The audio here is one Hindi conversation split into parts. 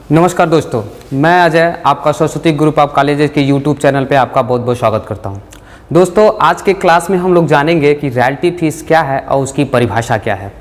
नमस्कार दोस्तों, मैं अजय आपका सरस्वती ग्रुप ऑफ कॉलेजेस के यूट्यूब चैनल पे आपका बहुत बहुत स्वागत करता हूं। दोस्तों, आज के क्लास में हम लोग जानेंगे कि रॉयल्टी फीस क्या है और उसकी परिभाषा क्या है।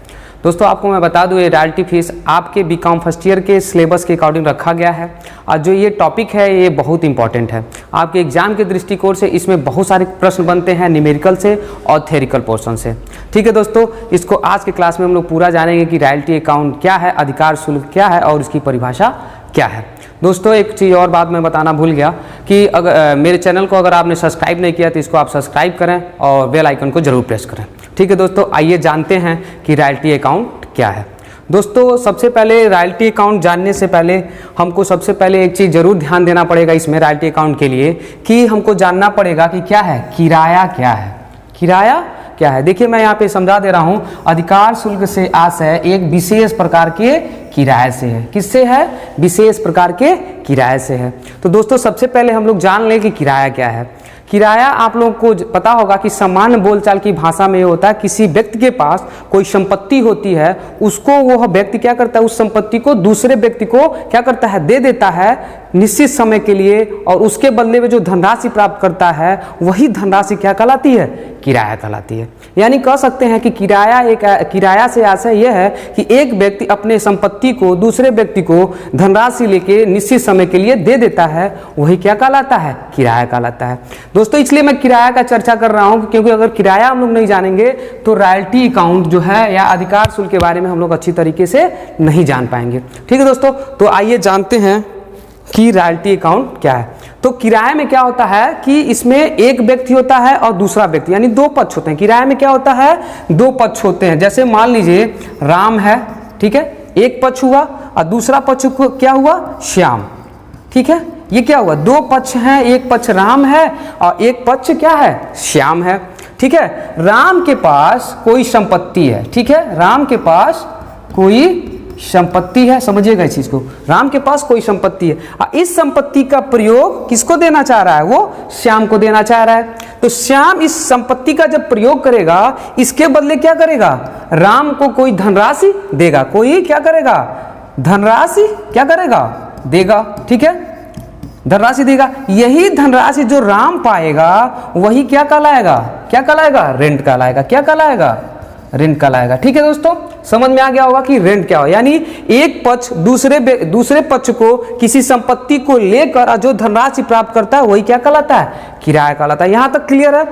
दोस्तों, आपको मैं बता दूं, ये रॉयल्टी फीस आपके बीकॉम फर्स्ट ईयर के सिलेबस के अकॉर्डिंग रखा गया है और जो ये टॉपिक है ये बहुत इंपॉर्टेंट है। आपके एग्जाम के दृष्टिकोण से इसमें बहुत सारे प्रश्न बनते हैं न्यूमेरिकल से और थ्योरिकल पोर्शन से। ठीक है दोस्तों, इसको आज के क्लास में हम लोग पूरा जानेंगे कि रॉयल्टी अकाउंट क्या है, अधिकार शुल्क क्या है और उसकी परिभाषा क्या है। दोस्तों, एक चीज़ और बात मैं बताना भूल गया कि अगर मेरे चैनल को अगर आपने सब्सक्राइब नहीं किया तो इसको आप सब्सक्राइब करें और बेल आइकन को जरूर प्रेस करें। ठीक है दोस्तों, आइए जानते हैं कि रॉयल्टी अकाउंट क्या है। दोस्तों, सबसे पहले रॉयल्टी अकाउंट जानने से पहले हमको सबसे पहले एक चीज़ जरूर ध्यान देना पड़ेगा इसमें रॉयल्टी अकाउंट के लिए कि हमको जानना पड़ेगा कि क्या है किराया, क्या है किराया क्या है। देखिए, मैं यहाँ पे समझा दे रहा हूँ, अधिकार शुल्क से आशय एक विशेष प्रकार के किराए से है। किससे है? विशेष प्रकार के किराए से है। तो दोस्तों, सबसे पहले हम लोग जान लें कि किराया क्या है। किराया आप लोगों को पता होगा कि सामान्य बोलचाल की भाषा में ये होता है, किसी व्यक्ति के पास कोई संपत्ति होती है, उसको वह व्यक्ति क्या करता है, उस संपत्ति को दूसरे व्यक्ति को क्या करता है, दे देता है निश्चित समय के लिए, और उसके बदले में जो धनराशि प्राप्त करता है वही धनराशि क्या कहलाती है, किराया कहलाती है। यानी कह सकते हैं कि किराया से आशय यह है कि एक व्यक्ति अपने संपत्ति को दूसरे व्यक्ति को धनराशि लेके निश्चित समय के लिए दे देता है, वही क्या कहलाता है, किराया कहलाता है। दोस्तों, इसलिए मैं किराया का चर्चा कर रहा हूं क्योंकि अगर किराया हम लोग नहीं जानेंगे तो रॉयल्टी अकाउंट जो है या अधिकार शुल्क के बारे में हम लोग अच्छी तरीके से नहीं जान पाएंगे। ठीक है दोस्तों, तो आइए जानते हैं कि रॉयल्टी अकाउंट क्या है। तो किराए में क्या होता है कि इसमें एक व्यक्ति होता है और दूसरा व्यक्ति, यानी दो पक्ष होते हैं। किराए में क्या होता है, दो पक्ष होते हैं। जैसे मान लीजिए राम है, ठीक है, एक पक्ष हुआ और दूसरा पक्ष क्या हुआ, श्याम। ठीक है, ये क्या हुआ, दो पक्ष हैं, एक पक्ष राम है और एक पक्ष क्या है, श्याम है। ठीक है, राम के पास कोई संपत्ति है। ठीक है, राम के पास कोई संपत्ति है, समझिएगा इस चीज को, राम के पास कोई संपत्ति है और इस संपत्ति का प्रयोग किसको देना चाह रहा है, वो श्याम को देना चाह रहा है। तो श्याम इस संपत्ति का जब प्रयोग करेगा, इसके बदले क्या करेगा, राम को कोई धनराशि देगा, कोई क्या करेगा, धनराशि क्या करेगा, देगा। ठीक है, धनराशि देगा। यही धनराशि जो राम पाएगा वही क्या कहलाएगा, क्या कहलाएगा, रेंट कहलाएगा। क्या कहलाएगा, रेंट कहलाएगा। ठीक है दोस्तों, समझ में आ गया होगा कि रेंट क्या हो, यानी एक पक्ष दूसरे पक्ष को किसी संपत्ति को लेकर जो धनराशि प्राप्त करता है वही क्या कहलाता है, किराया कहलाता है। यहां तक क्लियर है।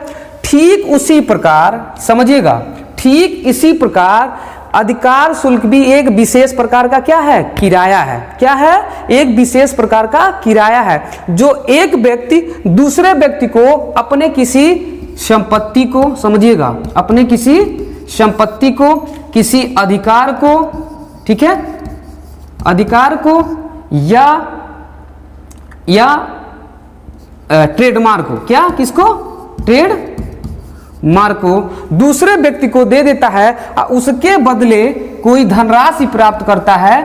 ठीक उसी प्रकार समझिएगा, ठीक इसी प्रकार अधिकार शुल्क भी एक विशेष प्रकार का क्या है, किराया है। क्या है, एक विशेष प्रकार का किराया है जो एक व्यक्ति दूसरे व्यक्ति को अपने किसी संपत्ति को, समझिएगा, अपने किसी संपत्ति को, किसी अधिकार को, ठीक है, अधिकार को या ट्रेडमार्क को, क्या, किसको, ट्रेड मार्क को दूसरे व्यक्ति को दे देता है और उसके बदले कोई धनराशि प्राप्त करता है।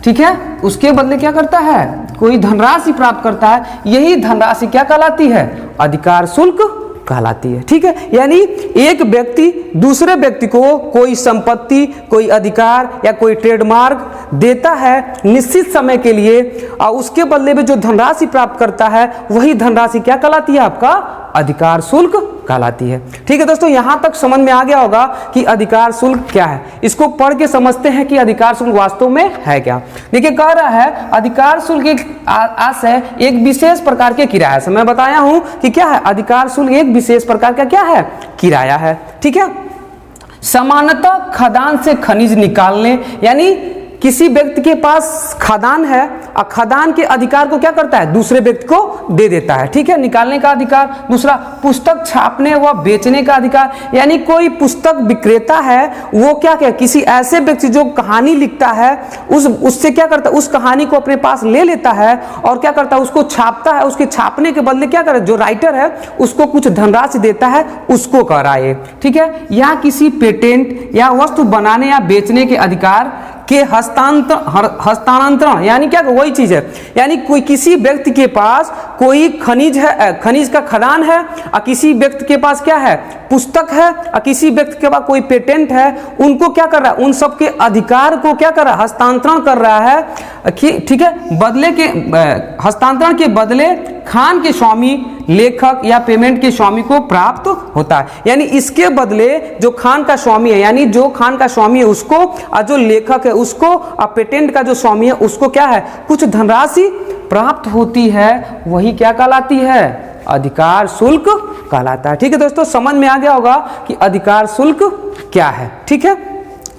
ठीक है, उसके बदले क्या करता है, कोई धनराशि प्राप्त करता है। यही धनराशि क्या कहलाती है, अधिकार शुल्क कहलाती है। ठीक है, यानी एक व्यक्ति दूसरे व्यक्ति को कोई संपत्ति, कोई अधिकार या कोई ट्रेडमार्क देता है निश्चित समय के लिए और उसके बदले में जो धनराशि प्राप्त करता है वही धनराशि क्या कहलाती है, आपका अधिकार शुल्क कहलाती है। ठीक है दोस्तों, यहां तक समझ में आ गया होगा कि अधिकार शुल्क क्या है। इसको पढ़ के समझते हैं कि अधिकार शुल्क वास्तव में है क्या। देखिए, कह रहा है अधिकार शुल्क एक आशय एक विशेष प्रकार के किराया से। मैं बताया हूं कि क्या है, अधिकार शुल्क एक विशेष प्रकार का क्या है, किराया है। ठीक है, सामान्यतः खदान से खनिज निकालने, यानी किसी व्यक्ति के पास खदान है और खदान के अधिकार को क्या करता है, दूसरे व्यक्ति को दे देता है। ठीक है, निकालने का अधिकार। दूसरा, पुस्तक छापने व बेचने का अधिकार, यानी कोई पुस्तक विक्रेता है वो क्या क्या किसी ऐसे व्यक्ति जो कहानी लिखता है उससे क्या करता है, उस कहानी को अपने पास ले लेता है और क्या करता है, उसको छापता है। उसके छापने के बदले क्या करता है, जो राइटर है उसको कुछ धनराशि देता है, उसको कह रहा है। ठीक है, यहाँ किसी पेटेंट या वस्तु बनाने या बेचने के अधिकार के हस्तांतरण यानी क्या, वही चीज है, यानी कोई किसी व्यक्ति के पास कोई खनिज है, खनिज का खदान है, और किसी व्यक्ति के पास क्या है, पुस्तक है, और किसी व्यक्ति के पास कोई पेटेंट है, उनको क्या कर रहा है, उन सब के अधिकार को क्या कर रहा है, हस्तांतरण कर रहा है, ठीक है। बदले के हस्तांतरण के बदले खान के स्वामी, लेखक या पेमेंट के स्वामी को प्राप्त होता है। यानी इसके बदले जो खान का स्वामी है, यानी जो खान का स्वामी है उसको, और जो लेखक है उसको, और पेटेंट का जो स्वामी है उसको क्या है, कुछ धनराशि प्राप्त होती है, वही क्या कहलाती है, अधिकार शुल्क कहलाता है। ठीक है दोस्तों, समझ में आ गया होगा कि अधिकार शुल्क क्या है। ठीक है,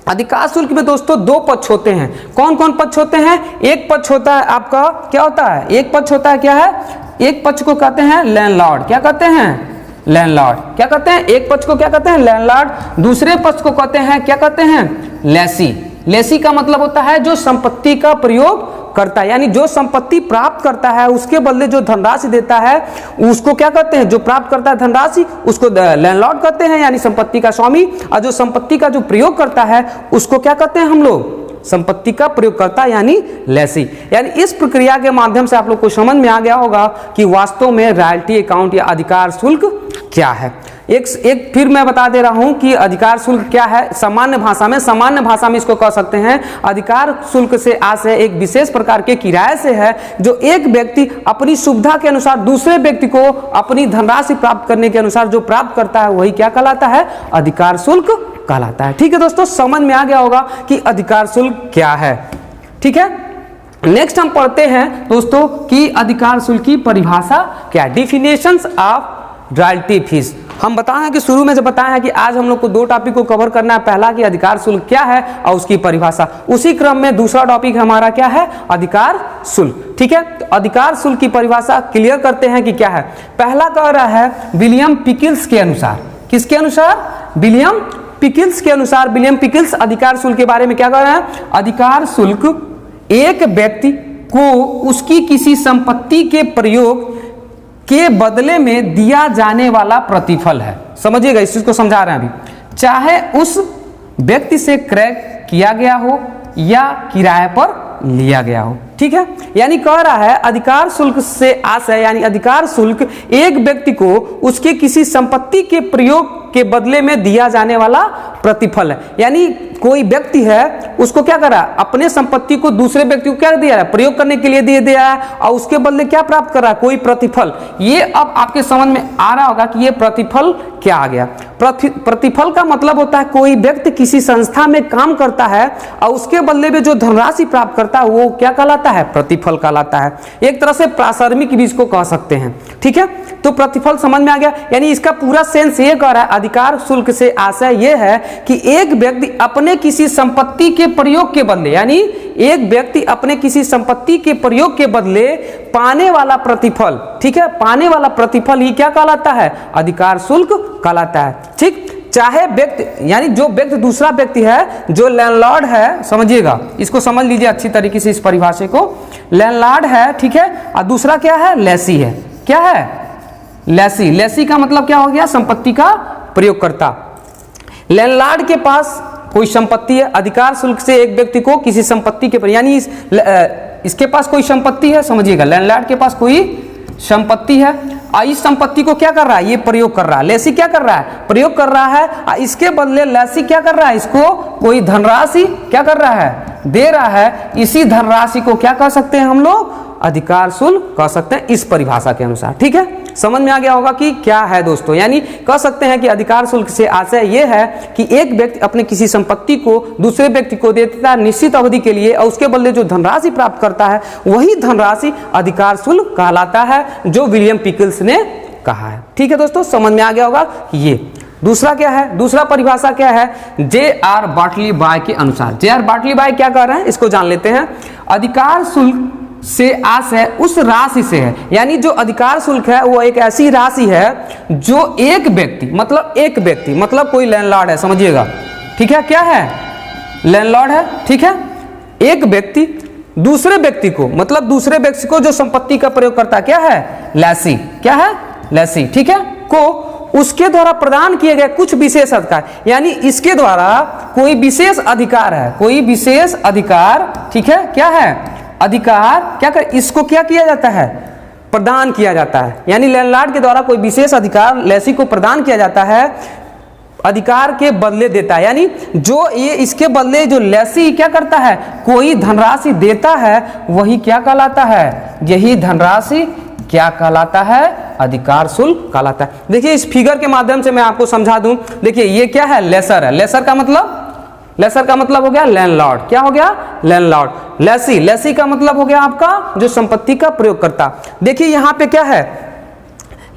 अधिकार शुल्क में दोस्तों दो पक्ष होते हैं। कौन कौन पक्ष होते हैं? एक पक्ष होता है आपका, क्या होता है, एक पक्ष होता है, क्या है, एक पक्ष को कहते हैं लैंडलॉर्ड। क्या कहते हैं? लैंडलॉर्ड। क्या कहते हैं? एक पक्ष को क्या कहते हैं? लैंडलॉर्ड। दूसरे पक्ष को कहते हैं, क्या कहते हैं? लेसी। लेसी का मतलब होता है जो संपत्ति का प्रयोग करता है, यानी जो संपत्ति प्राप्त करता है उसके बदले जो धनराशि देता है उसको क्या कहते हैं, जो प्राप्त करता है धनराशि उसको लैंडलॉर्ड कहते हैं, यानी संपत्ति का स्वामी। और जो संपत्ति का जो प्रयोग करता है उसको क्या कहते हैं हम लोग, संपत्ति का प्रयोग करता यानी लेसी। यानी इस प्रक्रिया के माध्यम से आप लोग को समझ में आ गया होगा कि वास्तव में रॉयल्टी अकाउंट या अधिकार शुल्क क्या है। एक फिर मैं बता दे रहा हूं कि अधिकार शुल्क क्या है। सामान्य भाषा में इसको कह सकते हैं, अधिकार शुल्क से आशय एक विशेष प्रकार के किराए से है जो एक व्यक्ति अपनी सुविधा के अनुसार दूसरे व्यक्ति को अपनी धनराशि प्राप्त करने के अनुसार जो प्राप्त करता है वही क्या कहलाता है, अधिकार शुल्क कहलाता है। ठीक है दोस्तों, समझ में आ गया होगा कि अधिकार शुल्क क्या है। ठीक है, नेक्स्ट हम पढ़ते हैं दोस्तों कि अधिकार शुल्क की परिभाषा क्या, डिफिनेशंस ऑफ रॉयल्टी फीस। हम बताएं कि शुरू में से बताया है कि आज हम लोग को दो टॉपिक को कवर करना है। पहला कि अधिकार शुल्क क्या है और उसकी परिभाषा। उसी क्रम में दूसरा टॉपिक हमारा क्या है, अधिकार शुल्क। ठीक है, तो अधिकार शुल्क की परिभाषा क्लियर करते हैं कि क्या है। पहला कह रहा है विलियम पिकिल्स के अनुसार, किसके अनुसार, विलियम पिकिल्स के अनुसार। विलियम पिकिल्स अधिकार शुल्क के बारे में क्या कह रहे हैं, अधिकार शुल्क एक व्यक्ति को उसकी किसी संपत्ति के प्रयोग के बदले में दिया जाने वाला प्रतिफल है। समझिएगा, इस चीज को समझा रहे हैं अभी। चाहे उस व्यक्ति से क्रय किया गया हो या किराए पर लिया गया हो। ठीक है, यानी कह रहा है अधिकार शुल्क से आशय यानी अधिकार शुल्क एक व्यक्ति को उसके किसी संपत्ति के प्रयोग के बदले में दिया जाने वाला प्रतिफल है। यानी कोई व्यक्ति है उसको क्या करा, अपने संपत्ति को दूसरे व्यक्ति को क्या दिया है, प्रयोग करने के लिए दे दिया है और उसके बदले क्या प्राप्त कर रहा है, कोई प्रतिफल। ये अब आपके समझ में आ रहा होगा कि ये प्रतिफल क्या आ गया। प्रतिफल का मतलब होता है कोई व्यक्ति किसी संस्था में काम करता है और उसके बदले में जो धनराशि प्राप्त करता है वो क्या कहलाता है, प्रतिफल कहलाता है। एक तरह से प्रासर्मिक भी इसको कह सकते हैं। ठीक है, तो प्रतिफल समझ में आ गया। यानी इसका पूरा सेंस ये कह रहा है, अधिकार शुल्क से आशय ये है कि एक व्यक्ति अपने किसी संपत्ति के प्रयोग के बदले, यानी एक व्यक्ति अपने किसी संपत्ति के प्रयोग के बदले पाने वाला प्रतिफल, ठीक है, पाने वाला प्रतिफल ही क्या कहलाता है, अधिकार शुल्क कहलाता है। ठीक, चाहे व्यक्ति यानी जो व्यक्ति दूसरा व्यक्ति है जो लैंडलॉर्ड है, समझिएगा इसको समझ लीजिए अच्छी तरीके से इस परिभाषा को। लैंडलॉर्ड है, ठीक है, और दूसरा क्या है, लेसी है। क्या है, लेसी। लेसी का मतलब क्या हो गया, संपत्ति का प्रयोगकर्ता। लैंडलॉर्ड के पास कोई संपत्ति है, अधिकार शुल्क से एक व्यक्ति को किसी संपत्ति के यानी इसके पास कोई संपत्ति है, समझिएगा लैंडलॉर्ड के पास कोई संपत्ति है और इस संपत्ति को क्या कर रहा है, ये प्रयोग कर रहा है। लेसी क्या कर रहा है, प्रयोग कर रहा है और इसके बदले लेसी क्या कर रहा है, इसको कोई धनराशि क्या कर रहा है, दे रहा है। इसी धनराशि को क्या कह सकते हैं हम लोग, अधिकार शुल्क कह सकते हैं इस परिभाषा के अनुसार। ठीक है, समझ में आ गया होगा कि क्या है दोस्तों। यानी कह सकते हैं कि अधिकार शुल्क से आशय यह है कि एक व्यक्ति अपने किसी संपत्ति को दूसरे व्यक्ति को देता है निश्चित अवधि के लिए और उसके बदले जो धनराशि प्राप्त करता है वही धनराशि अधिकार शुल्क कहलाता है, जो विलियम पिकिल्स ने कहा है। ठीक है दोस्तों, समझ में आ गया होगा कि ये दूसरा क्या है, दूसरा परिभाषा क्या है, J.R. बार्टली बाय के अनुसार। J.R. बार्टली बाय क्या कह रहे हैं, इसको जान लेते हैं। अधिकार शुल्क से आशय उस राशि से है, यानी जो अधिकार शुल्क है वो एक ऐसी राशि है जो एक व्यक्ति मतलब कोई लैंडलॉर्ड है, समझिएगा। ठीक है, क्या है, लैंडलॉर्ड है। ठीक है, एक व्यक्ति दूसरे व्यक्ति को मतलब दूसरे व्यक्ति को जो संपत्ति का प्रयोग करता क्या है, लेसी। क्या है, लेसी। ठीक है, को उसके द्वारा प्रदान किए गए कुछ विशेष अधिकार, यानी इसके द्वारा कोई विशेष अधिकार है, कोई विशेष अधिकार, ठीक है, क्या है अधिकार, क्या कर इसको क्या किया जाता है, प्रदान किया जाता है। यानी लैंडलॉर्ड के द्वारा कोई विशेष अधिकार लेसी को प्रदान किया जाता है, अधिकार के बदले देता है। यानी जो ये इसके बदले जो लेसी क्या करता है, कोई धनराशि देता है, वही क्या कहलाता है, यही धनराशि क्या कहलाता है, अधिकार शुल्क कहलाता है। देखिए इस फिगर के माध्यम से मैं आपको समझा दूं। देखिए ये क्या है, लेसर है। लेसर का मतलब हो गया लैंडलॉर्ड। क्या हो गया, लैंडलॉर्ड। लेसी का मतलब हो गया आपका जो संपत्ति का प्रयोग करता। देखिए यहां पे क्या है,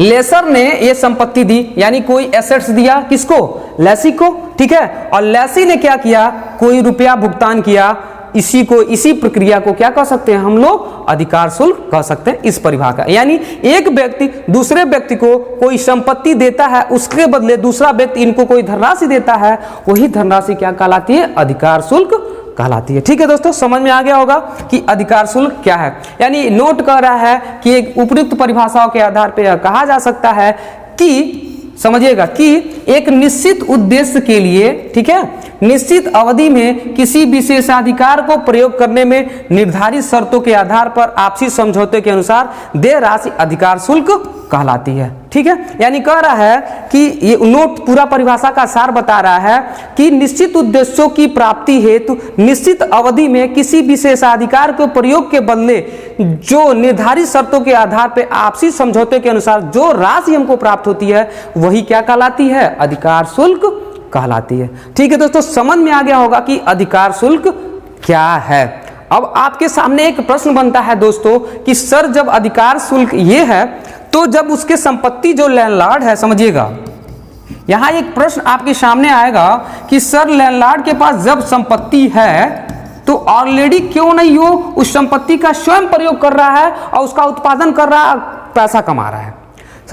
लेसर ने ये संपत्ति दी, यानी कोई एसेट्स दिया, किसको, लेसी को, ठीक है, और लेसी ने क्या किया, कोई रुपया भुगतान किया। इसी प्रक्रिया को क्या कह सकते हैं हम लोग, अधिकार शुल्क कह सकते हैं इस परिभाषा। यानी एक व्यक्ति दूसरे व्यक्ति को कोई संपत्ति देता है, उसके बदले दूसरा व्यक्ति इनको कोई धनराशि देता है, वही धनराशि क्या कहलाती है, अधिकार शुल्क कहलाती है। ठीक है दोस्तों, समझ में आ गया होगा कि अधिकार शुल्क क्या है। यानी नोट कर रहा है कि एक उपयुक्त परिभाषाओं के आधार पर कहा जा सकता है कि, समझिएगा, कि एक निश्चित उद्देश्य के लिए, ठीक है, निश्चित अवधि में किसी विशेषाधिकार को प्रयोग करने में निर्धारित शर्तों के आधार पर आपसी समझौते के अनुसार देय राशि अधिकार शुल्क कहलाती है। ठीक है, यानी कह रहा है कि ये नोट पूरा परिभाषा का सार बता रहा है कि निश्चित उद्देश्यों की प्राप्ति हेतु निश्चित अवधि में किसी विशेषाधिकार के प्रयोग के बदले जो निर्धारित शर्तों के आधार पर आपसी समझौते के अनुसार जो राशि हमको प्राप्त होती है, वही क्या कहलाती है, अधिकार शुल्क कहलाती है। ठीक है दोस्तों, समझ में आ गया होगा कि अधिकार शुल्क क्या है। अब आपके सामने एक प्रश्न बनता है दोस्तों कि सर जब अधिकार शुल्क ये है, तो जब उसके संपत्ति जो लैंडलॉर्ड है, समझिएगा यहां एक प्रश्न आपके सामने आएगा कि सर लैंडलॉर्ड के पास जब संपत्ति है तो ऑलरेडी क्यों नहीं वो उस संपत्ति का स्वयं प्रयोग कर रहा है और उसका उत्पादन कर रहा है, पैसा कमा रहा है।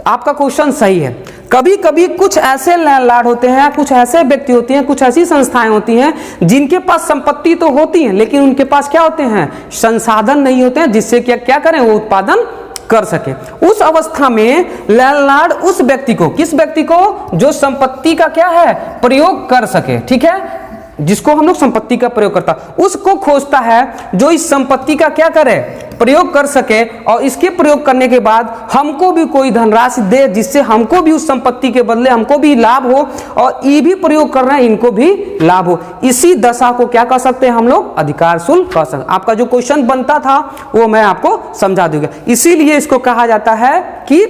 आपका क्वेश्चन सही है। कभी कभी कुछ ऐसे लैंडलॉर्ड होते हैं, कुछ ऐसे व्यक्ति होते हैं, कुछ ऐसी संस्थाएं होती हैं जिनके पास संपत्ति तो होती है, लेकिन उनके पास क्या होते हैं, संसाधन नहीं होते हैं जिससे क्या करें, वो उत्पादन कर सके। उस अवस्था में लैंडलॉर्ड उस व्यक्ति को, किस व्यक्ति को, जो संपत्ति का क्या है, प्रयोग कर सके, ठीक है, जिसको हम लोग संपत्ति का प्रयोग करता, उसको खोजता है जो इस संपत्ति का क्या करे, प्रयोग कर सके, और इसके प्रयोग करने के बाद हमको भी कोई धनराशि दे जिससे हमको भी उस संपत्ति के बदले हमको भी लाभ हो, और ये भी प्रयोग कर रहे हैं इनको भी लाभ हो। इसी दशा को क्या कह सकते हैं हम लोग, अधिकार शुल्क कह सकते हैं। आपका जो क्वेश्चन बनता था वो मैं आपको समझा दूंगा, इसीलिए इसको कहा जाता है कि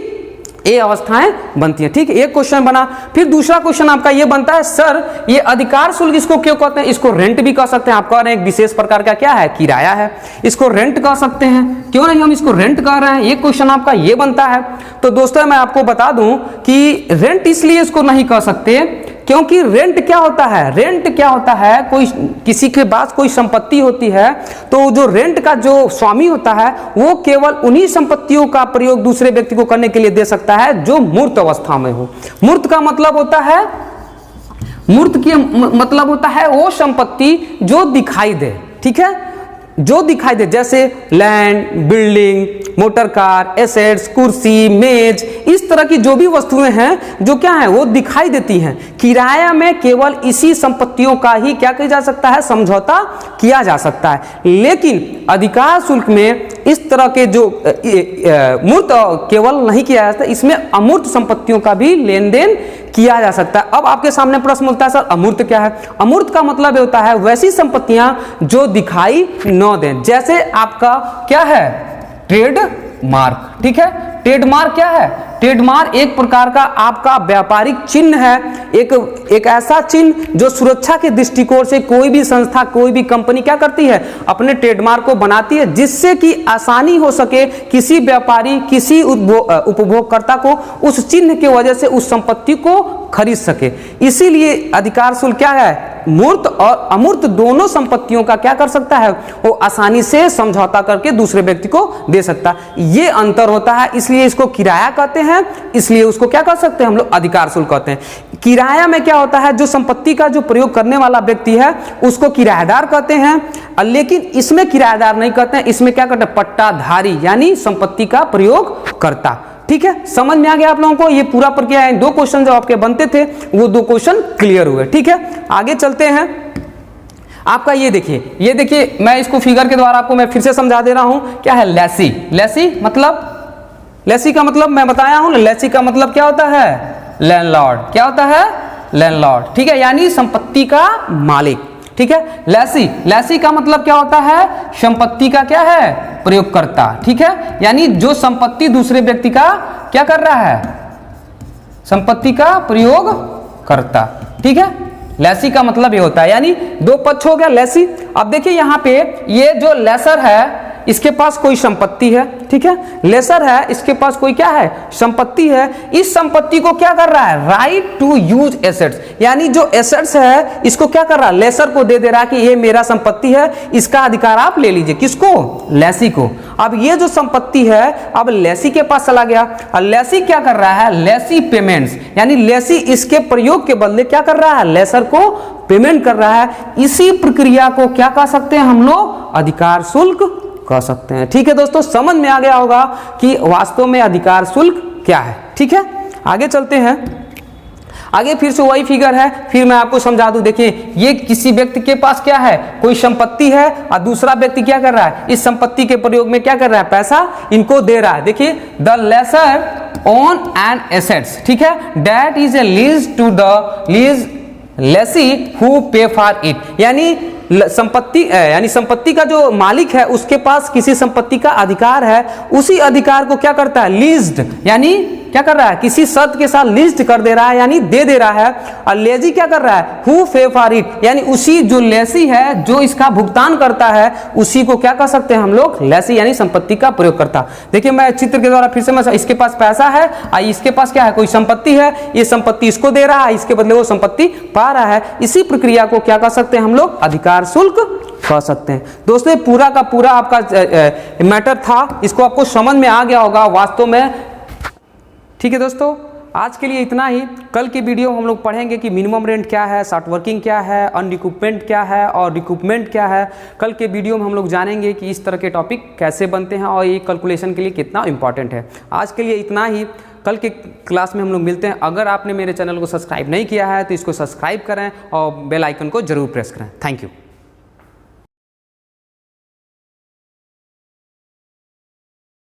ये अवस्थाएं बनती हैं। ठीक है, एक क्वेश्चन बना। फिर दूसरा क्वेश्चन आपका ये बनता है, सर ये अधिकार शुल्क इसको क्यों कहते हैं, इसको रेंट भी कह सकते हैं। आप कह रहे हैं एक विशेष प्रकार का क्या है, किराया है, इसको रेंट कह सकते हैं, क्यों नहीं हम इसको रेंट कह रहे हैं, ये क्वेश्चन आपका ये बनता है। तो दोस्तों मैं आपको बता दूं कि रेंट इसलिए इसको नहीं कह सकते क्योंकि रेंट क्या होता है, रेंट क्या होता है, कोई किसी के पास कोई संपत्ति होती है तो जो रेंट का जो स्वामी होता है वो केवल उन्हीं संपत्तियों का प्रयोग दूसरे व्यक्ति को करने के लिए दे सकता है जो मूर्त अवस्था में हो। मूर्त का मतलब होता है, मूर्त की मतलब होता है वो संपत्ति जो दिखाई दे, ठीक है, जो दिखाई दे, जैसे land, building, motor car, assets, कुर्सी, मेज, इस तरह की जो भी वस्तुएं हैं जो क्या है वो दिखाई देती हैं। किराया में केवल इसी संपत्तियों का ही क्या किया जा सकता है, समझौता किया जा सकता है। लेकिन अधिकार शुल्क में इस तरह के जो मूर्त केवल नहीं किया जाता, इसमें अमूर्त संपत्तियों का भी लेन देन किया जा सकता है। अब आपके सामने प्रश्न उठता है, सर अमूर्त क्या है? अमूर्त का मतलब होता है वैसी संपत्तियां जो दिखाई न दें, जैसे आपका क्या है, ट्रेड मार्क, ठीक है। ट्रेडमार्क क्या है? ट्रेडमार्क एक प्रकार का आपका व्यापारिक चिन्ह है, एक ऐसा चिन्ह जो सुरक्षा के दृष्टिकोण से कोई भी संस्था, कोई भी कंपनी क्या करती है, अपने ट्रेडमार्क को बनाती है जिससे कि आसानी हो सके किसी व्यापारी, किसी उपभोक्ता को उस चिन्ह की वजह से उस संपत्ति को खरीद सके। इसीलिए अधिकार शुल्क क्या है, मूर्त और अमूर्त दोनों संपत्तियों का क्या कर सकता है, वो आसानी से समझौता करके दूसरे व्यक्ति को दे सकता है। ये अंतर होता है, इसलिए इसको किराया कहते हैं, इसलिए उसको क्या कर सकते हैं हम लोग, अधिकार शुल्क कहते हैं। किराया में क्या होता है, जो संपत्ति का जो प्रयोग करने वाला व्यक्ति है उसको किराएदार कहते हैं, लेकिन इसमें किराएदार नहीं कहते हैं, इसमें क्या कहते हैं, पट्टाधारी, यानी संपत्ति का प्रयोग करता। ठीक है, समझ में आ गया आप लोगों को? ये पूरा प्रक्रिया है। 2 क्वेश्चन जो आपके बनते थे वो 2 क्वेश्चन क्लियर हुए। ठीक है, आगे चलते हैं। आपका ये देखिए मैं इसको फिगर के द्वारा आपको मैं फिर से समझा दे रहा हूं। क्या है लेसी? लेसी का मतलब मैं बताया हूं ना, लेसी का मतलब क्या होता है? लैंडलॉर्ड। क्या होता है? लैंडलॉर्ड। ठीक है, यानी संपत्ति का मालिक। ठीक है, लेसी का मतलब क्या होता है? संपत्ति का क्या है? प्रयोगकर्ता। ठीक है, यानी जो संपत्ति दूसरे व्यक्ति का क्या कर रहा है? संपत्ति का प्रयोग करता। ठीक है, लेसी का मतलब ये होता है, यानी 2 पक्ष हो गया लेसी। अब देखिए यहाँ पे ये जो लेसर है इसके पास कोई संपत्ति है। ठीक है, लेसर है, इसके पास कोई क्या है? संपत्ति है। इस संपत्ति को क्या कर रहा है? राइट टू यूज एसेट्स, यानी जो एसेट्स है इसको क्या कर रहा है? लेसर को दे रहा है कि ये मेरा संपत्ति है, इसका अधिकार आप ले लीजिए। किसको? लेसी को। अब ये जो संपत्ति है अब लेसी के पास चला गया और लेसी क्या कर रहा है? लेसी पेमेंट्स, यानी लेसी इसके प्रयोग के बदले क्या कर रहा है? लेसर को पेमेंट कर रहा है। इसी प्रक्रिया को क्या कह सकते हैं हम लोग? अधिकार शुल्क कह सकते हैं। ठीक है दोस्तों, समझ में आ गया होगा कि वास्तव में अधिकार शुल्क क्या है। ठीक है, आगे चलते हैं। आगे फिर से वही फिगर है, फिर मैं आपको समझा दूं। देखिए ये किसी व्यक्ति के पास क्या है? कोई संपत्ति है और दूसरा व्यक्ति क्या कर रहा है? इस संपत्ति के प्रयोग में क्या कर रहा है? पैसा इनको दे रहा है। देखिए the lessor own and assets, ठीक है, that is a lease to the lease lessee who pay for it, यानी संपत्ति का जो मालिक है उसके पास किसी संपत्ति का अधिकार है, उसी अधिकार को क्या करता है? लीज्ड, यानी क्या कर रहा है? किसी शर्त के साथ लीज्ड कर दे रहा है, यानी दे रहा है। और लेजी क्या कर रहा है? हु पे फॉर इट, यानी उसी जो लेसी है जो इसका भुगतान करता है उसी को क्या कर सकते हैं हम लोग? लेसी, यानी संपत्ति का प्रयोग करता। देखिए मैं चित्र के द्वारा फिर से मैं, इसके पास पैसा है और इसके पास क्या है? कोई संपत्ति है, ये संपत्ति इसको दे रहा है, इसके बदले वो संपत्ति पा रहा है। इसी प्रक्रिया को क्या कर सकते हैं हम लोग? अधिकार शुल्क कह सकते हैं। दोस्तों पूरा का पूरा आपका मैटर था, इसको आपको समझ में आ गया होगा वास्तव में। ठीक है दोस्तों, आज के लिए इतना ही। कल की वीडियो हम लोग पढ़ेंगे कि मिनिमम रेंट क्या है, शॉर्ट वर्किंग क्या है, अनरिकूपमेंट क्या है और रिकूपमेंट क्या है। कल के वीडियो में हम लोग जानेंगे कि इस तरह के टॉपिक कैसे बनते हैं और ये कैलकुलेशन के लिए कितना इंपॉर्टेंट है। आज के लिए इतना ही, कल के क्लास में हम लोग मिलते हैं। अगर आपने मेरे चैनल को सब्सक्राइब नहीं किया है तो इसको सब्सक्राइब करें और बेल आइकन को जरूर प्रेस करें। Thank you.